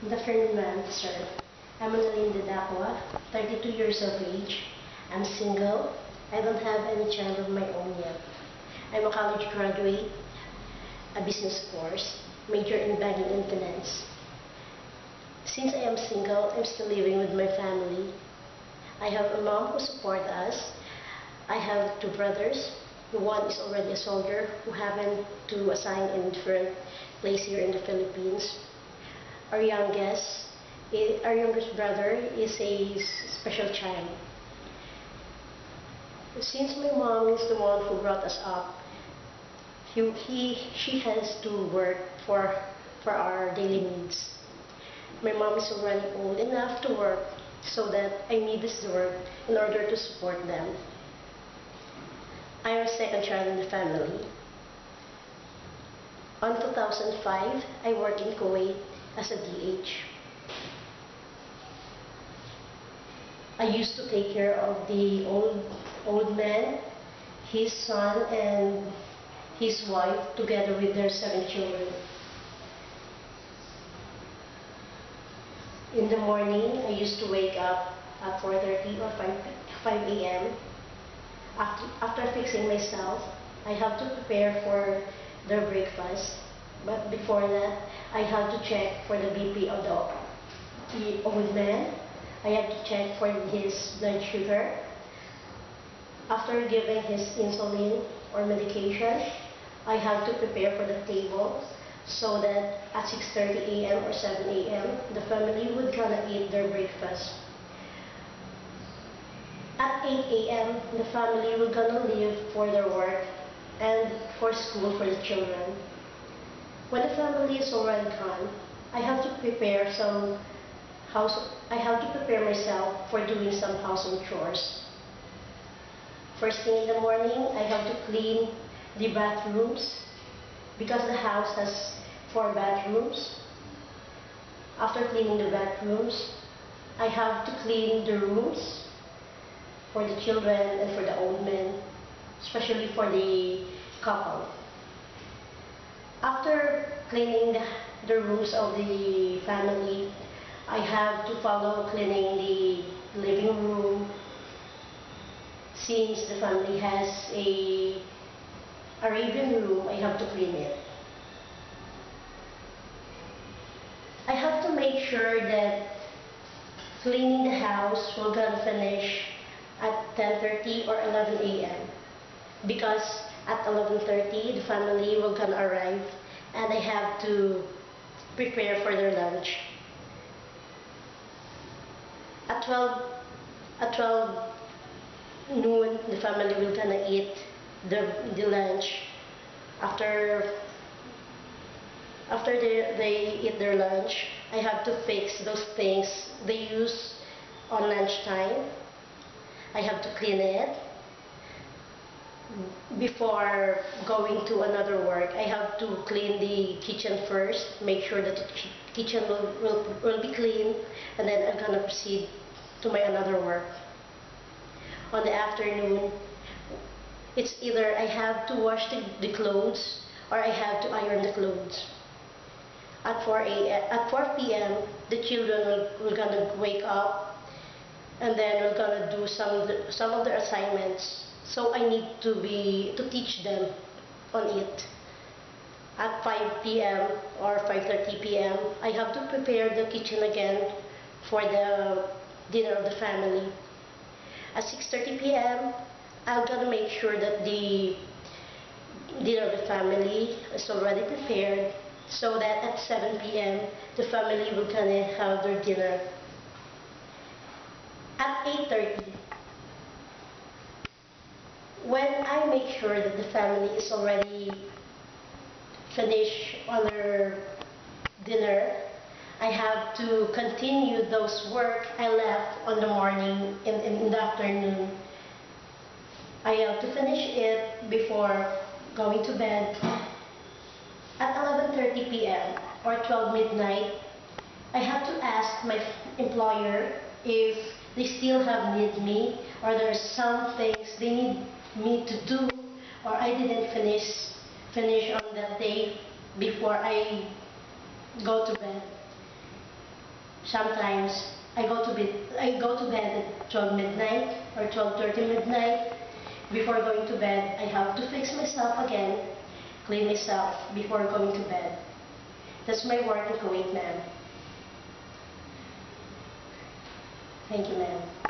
Good afternoon, ma'am, sir. I'm Annalyn Dacua, 32 years of age. I'm single. I don't have any child of my own yet. I'm a college graduate, a business course, major in banking and finance. Since I am single, I'm still living with my family. I have a mom who supports us. I have two brothers. One is already a soldier who happened to assign in different place here in the Philippines. Our youngest brother is a special child. Since my mom is the one who brought us up, she has to work for our daily needs. My mom is already old enough to work, so that I need this work in order to support them. I am a second child in the family. On 2005, I worked in Kuwait as a DH. I used to take care of the old man, his son, and his wife, together with their 7 children. In the morning, I used to wake up at 4:30 or 5 a.m. After fixing myself, I have to prepare for their breakfast. But before that, I have to check for the BP of the old man. I have to check for his blood sugar. After giving his insulin or medication, I have to prepare for the table so that at 6:30 a.m. or 7 a.m., the family would gonna eat their breakfast. At 8 a.m., the family will gonna leave for their work and for school for the children. When the family is already gone, I have to prepare myself for doing some household chores. First thing in the morning, I have to clean the bathrooms because the house has 4 bathrooms. After cleaning the bathrooms, I have to clean the rooms for the children and for the old men, especially for the couple. After cleaning the rooms of the family, I have to follow cleaning the living room. Since the family has a Arabian room, I have to clean it. I have to make sure that cleaning the house will gonna finish at 10:30 or 11 a.m. because at 11:30 the family will gonna arrive and I have to prepare for their lunch. At 12 noon, the family will gonna eat the lunch. After they eat their lunch, I have to fix those things they use on lunchtime. I have to clean it. Before going to another work, I have to clean the kitchen first, make sure that the kitchen will be clean, and then I'm gonna proceed to my another work. On the afternoon, it's either I have to wash the clothes or I have to iron the clothes. At 4 p.m., the children will gonna wake up, and then we're gonna do some of their assignments. So I need to teach them on it. At 5 p.m. or 5:30 p.m., I have to prepare the kitchen again for the dinner of the family. At 6:30 p.m., I'm gonna make sure that the dinner of the family is already prepared, so that at 7 p.m. the family will gonna have their dinner. At 8:30, when I make sure that the family is already finished on their dinner, I have to continue those work I left on the morning in the afternoon. I have to finish it before going to bed. At 11:30 p.m. or 12 midnight, I have to ask my employer if they still have need me or there's some things they need me to do or I didn't finish on that day before I go to bed. Sometimes I go to bed at 12 midnight or 12:30 midnight. Before going to bed, I have to fix myself again, clean myself before going to bed. That's my work in Kuwait, ma'am. Thank you, ma'am.